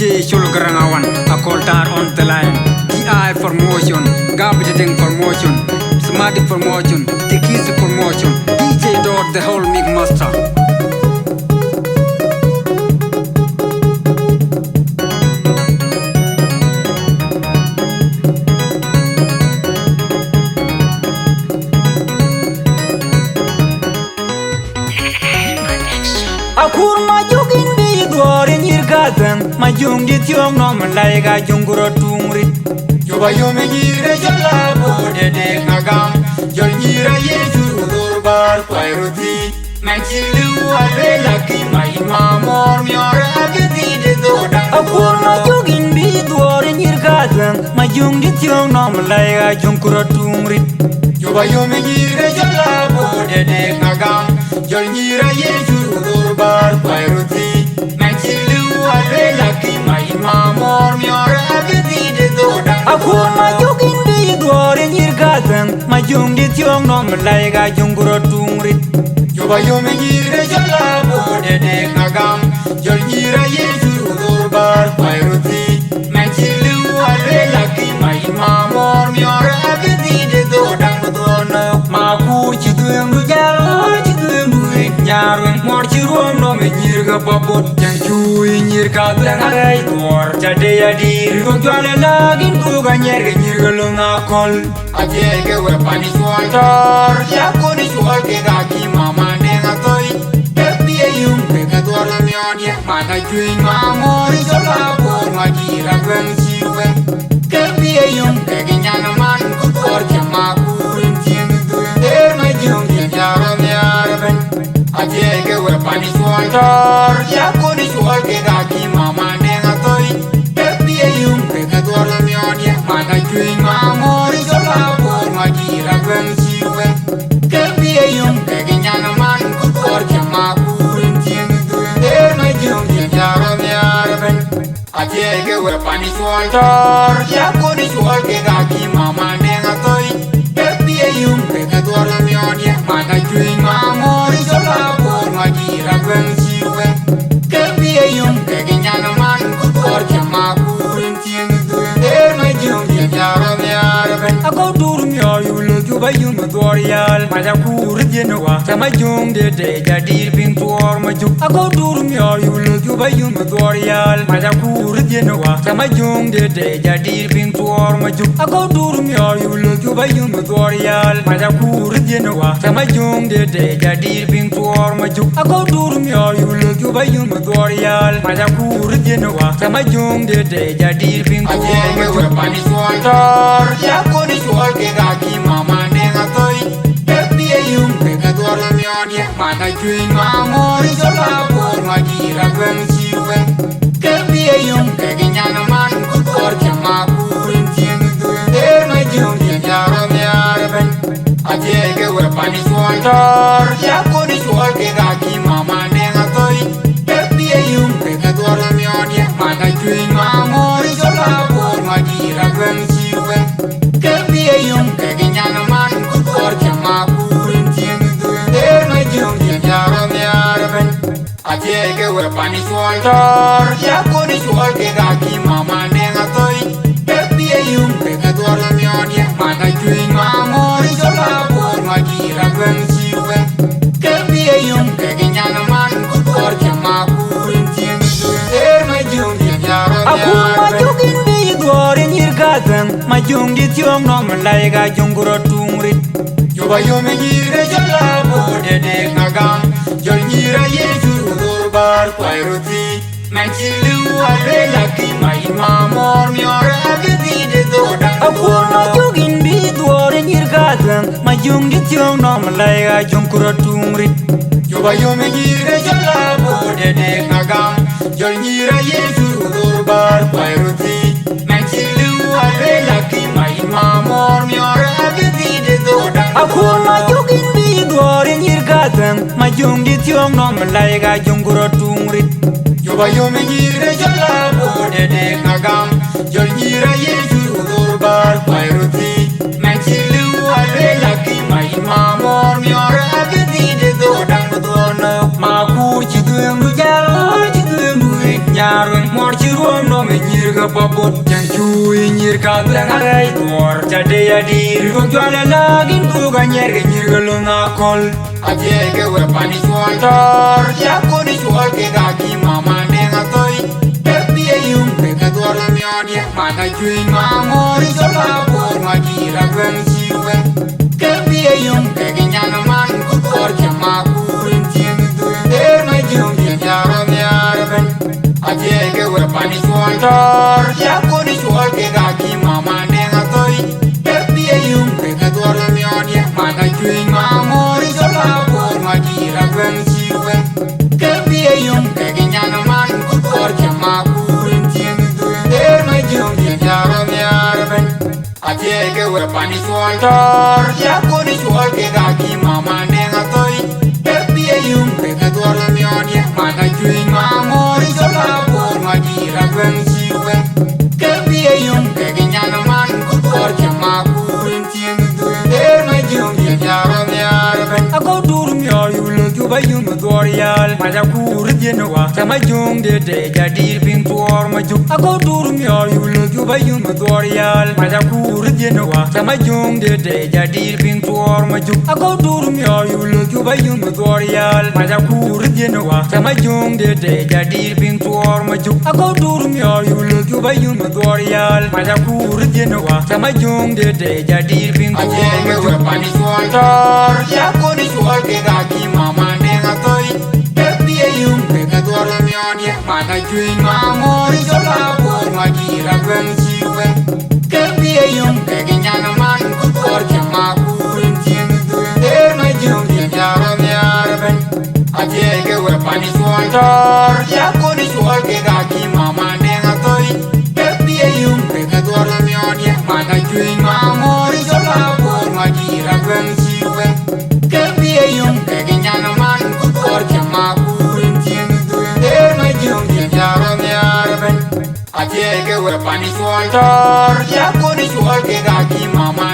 DJ Shulgarangawan, a Koltar on the line. DI for motion, Gabiding for motion, Smarty for motion, Tikis for motion, DJ Dot the whole Mig Master. Akur majugin di duorin yirgatan majung di tiong nom laiga junguro tungrit Juba yume jire jala bode de ngagam Jol jira yesu durbar kwairuti Manchilu alwe laki mai mamor mior agiti de dodang Akur majugin di duorin yirgatan majung di tiong nom laiga junguro tungrit Juba yume jire jala bode de ngagam Jol jira yesu durbar kwairuti Manchilu alwe laki mai mamor mior agiti de dodang Akur majugin di duorin yirgatan majung di tiong nom laiga junguro tungrit Juba yume jire jala bode de ngagam Jol jira yesu durbar kwairuti Manchilu alwe laki mai mamor mior agiti de dodang Dono maku chituyang du jalo chituyang du Nyarweng mor chiruam no me nyirga babot Yang chui nyirga tlang aray tuar Jade ya diri Ruk juale lagin kuga nyirga lunga kol Ajege we pani sual tor Yaku ni sual ke gaki mama nenga toy Tepi e yung peka tuar la miodya Mata chui mamori sola por majira gweng siwe Tepi e yung peke nyana man kutuar Chamakurin tieng tuy Der majung tieng jaro miaraben Ajege we pani sual tor Yaku ni sual ke gaki mama nenga toy Tepi e yung peka tuar la miodya Mata chui mamori sola por majira gweng siwe Tepi e yung peke nyana man kutuar Chamakurin tieng tuy Der majung tieng jaro miaraben Ajege we pani sual tor Yaku ni sual ke gaki mama nenga toy Tepi e yung peka tuar la miodya Mata chui mamori sola por majira gweng siwe Tepi e yung peke nyana man kutuar Chamakurin tieng tuy Der majung tieng jaro miaraben Ako durum yor yule juba yung tutorial Maja kurit yenwa Sama yung de jadir ping tuor majuk Ako durum yor yule juba yung tutorial Maja kurit yenwa Sama yung de jadir ping tuor majuk Ako durum yor yule juba yung tutorial Maja kurit yenwa Sama yung de jadir ping tuor majuk Ako durum yor yule juba yung tutorial Maja kurit yenwa Sama yung de jadir ping tuor majuk Ajege we pani sual tor Yaku ni sual ke gaki mama nenga toy Tepi e yung peka tuar la miodya Mata chui mamori sola por majira gweng siwe Tepi e yung peke nyana man kutuar Chamakurin tieng tuy Der majung tieng jaro miaraben Ajege we pani sual tor Yaku ni sual ke gaki mama nenga toy Tepi e yung peka tuar la miodya Mata chui mamori sola por majira gweng siwe Tepi e yung peke nyana man kutuar Chamakurin tieng tuy Der majung tieng jaro miaraben Ajege we pani sual tor Yaku ni sual ke gaki mama nenga toy Tepi e yung peka tuar la miodya Mata chui mamori sola por majira gweng siwe Tepi e yung peke nyana man kutuar Chamakurin tieng tuy Der majung tieng jaro miaraben majugin di duorin yirgatan Majung di tiong nom laiga junguro tungrit Juba yume jire jala bode de ngagam Jol jira yesu durbar kwairuti Manchilu alwe laki mai mamor mior agiti de dodang Akur majugin di duorin yirgatan Majung di tiong nom laiga junguro tungrit Juba yume jire jala bode de ngagam Jol jira yesu durbar kwairuti Manchilu alwe laki mai mamor mior agiti de dodang Akur majugin di duorin yirgatan Majung di tiong nom laiga junguro tungrit Juba yume jire jala bode de ngagam Jol jira yesu durbar kwairuti Manchilu alwe laki mai mamor mior agiti de dodang Dono maku chituyang du jalo chituyang du Nyarweng mor chiruam no ke nyirgalo na kol aje ke we pani swal tor ya ko ni swal ke ga ki mama ne ngatoi epi yum ke ka dor mi odie mana chui ma mori so la por ma ki ra gwen chiwe ke pi yum ke nyana man ku dor ke ma kurin chin tu der ma jum ke ja ro mi arben aje ke we pani swal tor ya ko ni swal ke ga ki mama ne ngatoi epi yum ke ka dor mi odie mana chui ma mori so la por ma ki ra gwen chiwe ke pi yum ke nyana man ku dor ke ma kurin chin tu der ma jum ke ja ro mi arben aje ke we pani swal tor ya ko ni swal ke ga ki mama ne ngatoi epi yum ke ka dor mi odie mana chui ma mori so la por ma ki ra gwen chiwe ke pi yum ke nyana man ku dor ke ma kurin chin tu der ma jum ke ja ro mi arben ako dur mi yul ju ba yum dor yal ma ja kur jenwa sama jung de ja dir ping tor ma ju ako dur mi yul ju ba yum dor yal ma ja kur jenwa sama jung de ja dir ping tor ma ju ako dur mi yul ju ba yum dor yal ma ja kur jenwa sama jung de ja dir ping tor ma ju ako dur mi yul ju ba yum dor yal ma ja kur jenwa sama jung de ja dir ping tor ma ju pani swal tor ya ko ni swal ke ga ki mama ne ngatoi epi yum ke ka dor mi odie mana chui ma mori so la por ma ki ra gwen chiwe ke pi yum ke nyana man ku dor ke ma kurin chin tu der ma jum ke ja ro mi arben aje ke we pani swal tor ya ko ni swal ke ga ki mama ne ngatoi epi yum ke ka dor mi odie mana chui ma mori so la por ma ki ra gwen chiwe ke pi yum ke nyana man ku dor ke ma kurin chin tu der ma jum ke ja ro mi arben aje ke we pani swal tor ya ko ni swal ke ga ki mama